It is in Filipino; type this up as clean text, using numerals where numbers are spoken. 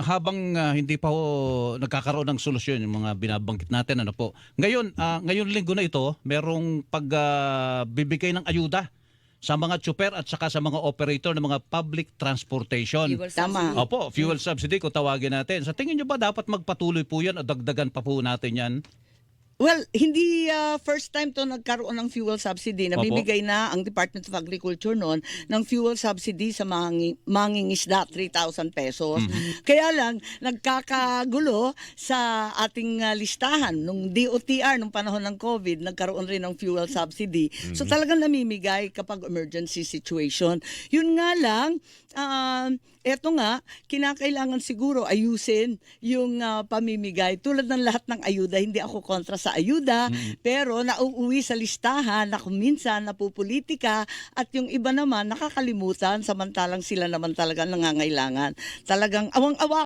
habang hindi pa ho nagkakaroon ng solusyon yung mga binabanggit natin, ano po. Ngayon, ngayon linggo na ito, merong pagbibigay ng ayuda sa mga tsuper at saka sa mga operator ng mga public transportation. Fuel Tama. subsidy. Opo, fuel subsidy kung tawagin natin. Sa tingin nyo ba dapat magpatuloy po yan o dagdagan pa po natin yan? Well, hindi first time to nagkaroon ng fuel subsidy. Nabibigay na ang Department of Agriculture noon ng fuel subsidy sa mangingisda, 3,000 pesos. Kaya lang, nagkakagulo sa ating listahan. Nung DOTR, nung panahon ng COVID, nagkaroon rin ng fuel subsidy. So talagang namimigay kapag emergency situation. Yun nga lang, eto nga, kinakailangan siguro ayusin yung pamimigay. Tulad ng lahat ng ayuda, hindi ako kontra sa ayuda, pero nauuwi sa listahan na kung minsan napupolitika at yung iba naman nakakalimutan samantalang sila naman talaga nangangailangan. Talagang awang-awa